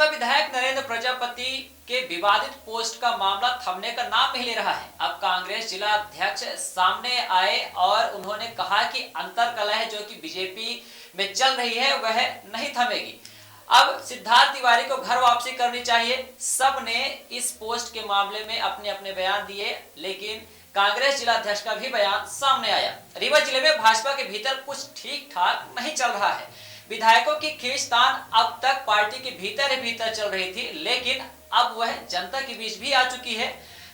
भाजपा विधायक नरेंद्र प्रजापति के विवादित पोस्ट का मामला थमने का नाम नहीं ले रहा है। अब कांग्रेस जिला अध्यक्ष सामने आए और उन्होंने कहा कि अंतर कलह जो कि बीजेपी में चल रही है वह नहीं थमेगी। अब सिद्धार्थ तिवारी को घर वापसी करनी चाहिए। सब ने इस पोस्ट के मामले में अपने अपने बयान दिए, लेकिन कांग्रेस जिला अध्यक्ष का भी बयान सामने आया। रीवा जिले में भाजपा के भीतर कुछ ठीक ठाक नहीं चल रहा है। विधायकों की खींचतान अब तक पार्टी के भीतर ही भीतर चल रही थी, लेकिन अब वह जनता के बीच भी आ चुकी है।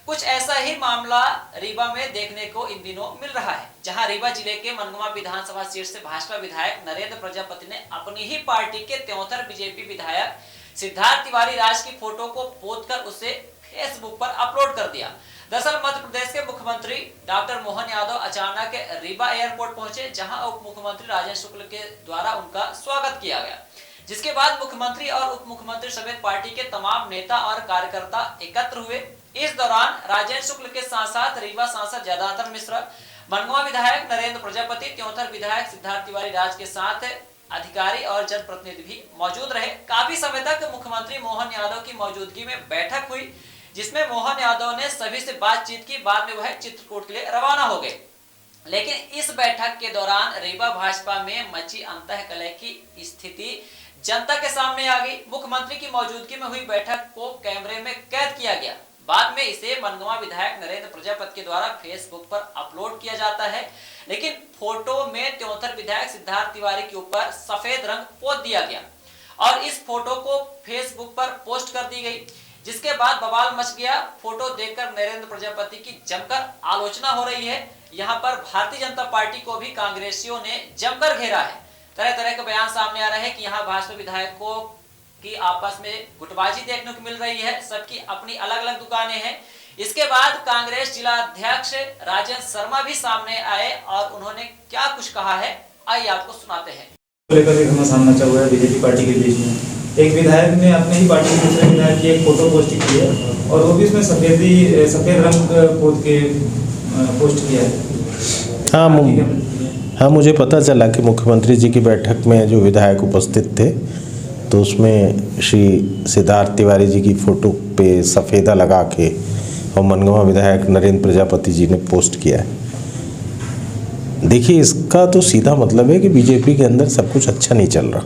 कुछ ऐसा ही मामला रीवा में देखने को इन दिनों मिल रहा है, जहां रीवा जिले के मनगवा विधानसभा सीट से भाजपा विधायक नरेंद्र प्रजापति ने अपनी ही पार्टी के 73 बीजेपी विधायक सिद्धार्थ तिवारी राज की फोटो को पोतकर उसे फेसबुक पर अपलोड कर दिया। दरअसल मध्य प्रदेश के मुख्यमंत्री डॉक्टर मोहन यादव अचानक रीवा एयरपोर्ट पहुंचे, जहां उप मुख्यमंत्री राजेंद्र शुक्ल के द्वारा उनका स्वागत किया गया, जिसके बाद मुख्यमंत्री और उप मुख्यमंत्री समेत पार्टी के तमाम नेता और कार्यकर्ता एकत्र हुए। इस दौरान राजेंद्र शुक्ल के साथ साथ रीवा सांसद जयदाधर मिश्र, मनगवा विधायक नरेंद्र प्रजापति, 73 विधायक सिद्धार्थ तिवारी राज के साथ अधिकारी और जनप्रतिनिधि भी मौजूद रहे। काफी समय तक मुख्यमंत्री मोहन यादव की मौजूदगी में बैठक हुई, जिसमें मोहन यादव ने सभी से बातचीत की। बाद में वह चित्रकूट के लिए रवाना हो गए। लेकिन इस बैठक के दौरान रीवा भाजपा में मची अंतःकलह की स्थिति जनता के सामने आ गई। मुख्यमंत्री की मौजूदगी में हुई बैठक को कैमरे में कैद किया गया। बाद में इसे मनगवा विधायक नरेंद्र प्रजापति के द्वारा फेसबुक पर अपलोड किया जाता है, लेकिन फोटो में 73 विधायक सिद्धार्थ तिवारी के ऊपर सफेद रंग पोत दिया गया और इस फोटो को फेसबुक पर पोस्ट कर दी गई, जिसके बाद बवाल मच गया। फोटो देखकर नरेंद्र प्रजापति की जमकर आलोचना हो रही है। यहाँ पर भारतीय जनता पार्टी को भी कांग्रेसियों ने जमकर घेरा है। तरह तरह के बयान सामने आ रहे हैं कि यहाँ भाजपा विधायकों की आपस में गुटबाजी देखने को मिल रही है। सबकी अपनी अलग अलग दुकानें हैं। इसके बाद कांग्रेस जिला अध्यक्ष राजेंद्र शर्मा भी सामने आए और उन्होंने क्या कुछ कहा है, आइए आपको सुनाते हैं। लेकर एक सामना चल रहा है बीजेपी पार्टी के बीच में। एक विधायक ने अपने ही पार्टी के दूसरे विधायक की एक फोटो पोस्ट की है और वो भी इसमें सफेद रंग पोत के पोस्ट किया है। हाँ, मुझे पता चला कि मुख्यमंत्री जी की बैठक में जो विधायक उपस्थित थे, तो उसमें श्री सिद्धार्थ तिवारी जी की फ़ोटो पे सफ़ेदा लगा के और मनगवा विधायक नरेंद्र प्रजापति जी ने पोस्ट किया है। देखिए, इसका तो सीधा मतलब है कि बीजेपी के अंदर सब कुछ अच्छा नहीं चल रहा।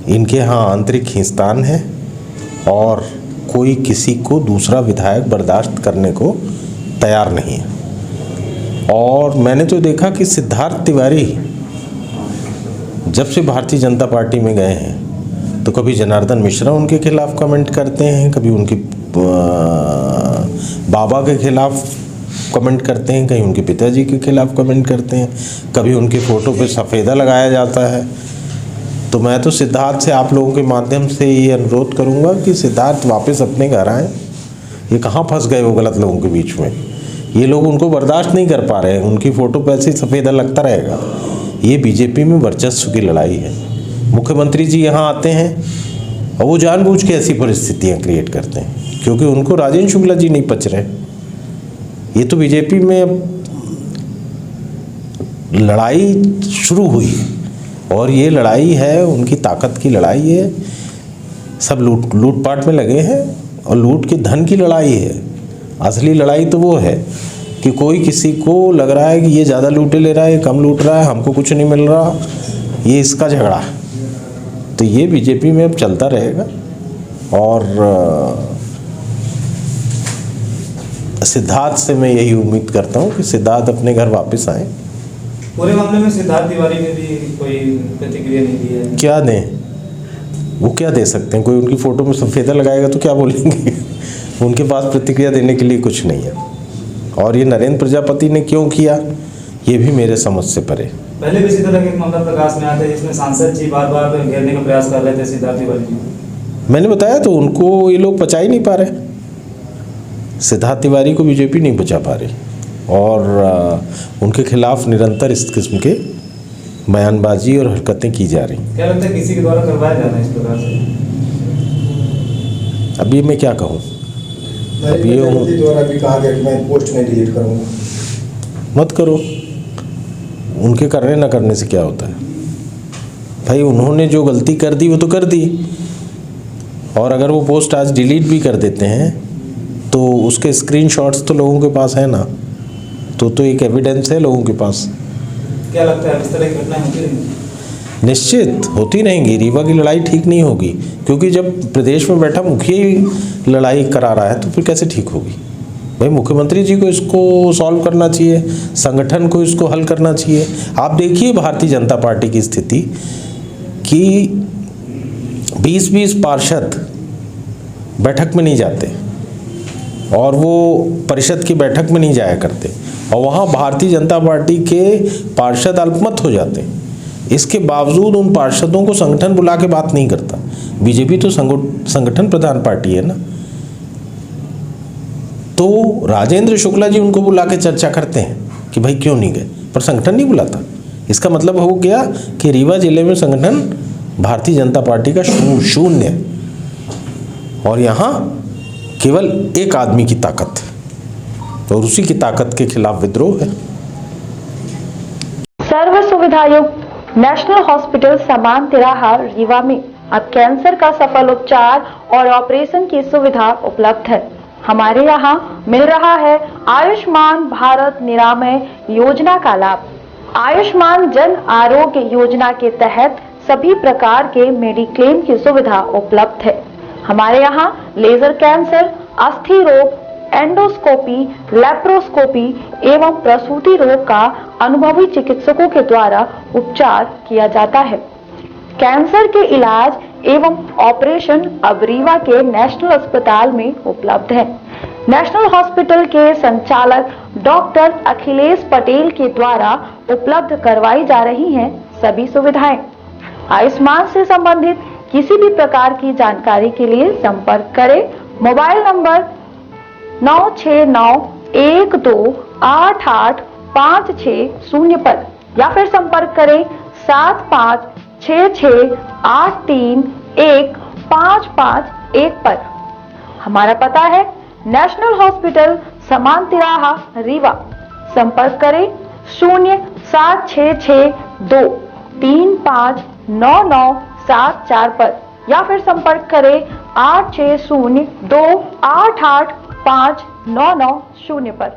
इनके यहाँ आंतरिक खींचतान है और कोई किसी को दूसरा विधायक बर्दाश्त करने को तैयार नहीं है। और मैंने तो देखा कि सिद्धार्थ तिवारी जब से भारतीय जनता पार्टी में गए हैं तो कभी जनार्दन मिश्रा उनके खिलाफ कमेंट करते हैं, कभी उनके बाबा के खिलाफ कमेंट करते हैं, कहीं उनके पिताजी के खिलाफ कमेंट करते हैं, कभी उनके फ़ोटो पे सफ़ेदा लगाया जाता है। तो मैं तो सिद्धार्थ से आप लोगों के माध्यम से ये अनुरोध करूँगा कि सिद्धार्थ वापस अपने घर आएँ। ये कहाँ फंस गए वो गलत लोगों के बीच में। ये लोग उनको बर्दाश्त नहीं कर पा रहे हैं, उनकी फ़ोटो पे ऐसे ही सफ़ेदा लगता रहेगा। ये बीजेपी में वर्चस्व की लड़ाई है। मुख्यमंत्री जी यहाँ आते हैं और वो जानबूझ के ऐसी परिस्थितियाँ क्रिएट करते हैं क्योंकि उनको राजेंद्र शुक्ला जी नहीं पच रहे। ये तो बीजेपी में लड़ाई शुरू हुई है और ये लड़ाई है, उनकी ताकत की लड़ाई है। सब लूटपाट में लगे हैं और लूट के धन की लड़ाई है। असली लड़ाई तो वो है कि कोई किसी को लग रहा है कि ये ज़्यादा लूटे ले रहा है, ये कम लूट रहा है, हमको कुछ नहीं मिल रहा, ये इसका झगड़ा है। तो ये बीजेपी में अब चलता रहेगा और सिद्धार्थ से मैं यही उम्मीद करता हूँ कि सिद्धार्थ अपने घर वापस आए। पूरे मामले में सिद्धार्थ तिवारी ने भी कोई प्रतिक्रिया नहीं दी है। क्या दें? वो क्या दे सकते हैं? कोई उनकी फ़ोटो में सफ़ेदा लगाएगा तो क्या बोलेंगे? उनके पास प्रतिक्रिया देने के लिए कुछ नहीं है। और ये नरेंद्र प्रजापति ने क्यों किया, ये भी मेरे समझ से परे। पहले भी इसी तरह के मामला प्रकाश में आते जिसमें सांसद जी बार बार घेरने का प्रयास कर रहे थे सिद्धार्थ तिवारी जी। मैंने बताया तो उनको ये लोग पचा ही नहीं पा रहे। सिद्धार्थ तिवारी को बीजेपी नहीं बचा पा रही और उनके खिलाफ निरंतर इस किस्म के बयानबाजी और हरकतें की जा रही। क्या लगता है किसी के द्वारा करवाया जा रहा है इस प्रकार से? अभी मैं क्या कहूँ? अभी द्वारा भी कहा गया कि मैं पोस्ट नहीं डिलीट करूँगा। मत करो, उनके करने ना करने से क्या होता है भाई। उन्होंने जो गलती कर दी वो तो कर दी, और अगर वो पोस्ट आज डिलीट भी कर देते हैं तो उसके स्क्रीनशॉट्स तो लोगों के पास है ना, तो एक एविडेंस है लोगों के पास। क्या लगता है इस तरह की घटनाएं होती रहेंगी? निश्चित होती रहेंगी। रीवा की लड़ाई ठीक नहीं होगी, क्योंकि जब प्रदेश में बैठा मुखिया ही लड़ाई करा रहा है तो फिर कैसे ठीक होगी? भाई मुख्यमंत्री जी को इसको सॉल्व करना चाहिए, संगठन को इसको हल करना चाहिए। आप देखिए भारतीय जनता पार्टी की स्थिति कि 20-20 पार्षद बैठक में नहीं जाते और वो परिषद की बैठक में नहीं जाया करते, और वहाँ भारतीय जनता पार्टी के पार्षद अल्पमत हो जाते। इसके बावजूद उन पार्षदों को संगठन बुला के बात नहीं करता। बीजेपी तो संगठन प्रधान पार्टी है ना, तो राजेंद्र शुक्ला जी उनको बुला के चर्चा करते हैं कि भाई क्यों नहीं गए, पर संगठन नहीं बुलाता। इसका मतलब हो गया कि रीवा जिले में संगठन भारतीय जनता पार्टी का शून्य है, और यहाँ केवल एक आदमी की ताकत है और उसी की ताकत के खिलाफ विद्रोह है। सर्व सुविधायुक्त नेशनल हॉस्पिटल समान तिराहा रीवा में अब कैंसर का सफल उपचार और ऑपरेशन की सुविधा उपलब्ध है। हमारे यहाँ मिल रहा है आयुष्मान भारत निरामय योजना का लाभ। आयुष्मान जन आरोग्य योजना के तहत सभी प्रकार के मेडिक्लेम की सुविधा उपलब्ध है। हमारे यहाँ लेजर कैंसर, अस्थि रोग, एंडोस्कोपी, लेप्रोस्कोपी एवं प्रसूति रोग का अनुभवी चिकित्सकों के द्वारा उपचार किया जाता है। कैंसर के इलाज एवं ऑपरेशन अब रीवा के नेशनल अस्पताल में उपलब्ध है। नेशनल हॉस्पिटल के संचालक डॉक्टर अखिलेश पटेल के द्वारा उपलब्ध करवाई जा रही हैं सभी सुविधाएं। आयुष्मान से संबंधित किसी भी प्रकार की जानकारी के लिए संपर्क करें मोबाइल नंबर 9691288560 पर, या फिर संपर्क करें 7566831551 पर। हमारा पता है नेशनल हॉस्पिटल समान तिराहा रीवा। संपर्क करें 07662359974 पर, या फिर संपर्क करें 8602885990 पर।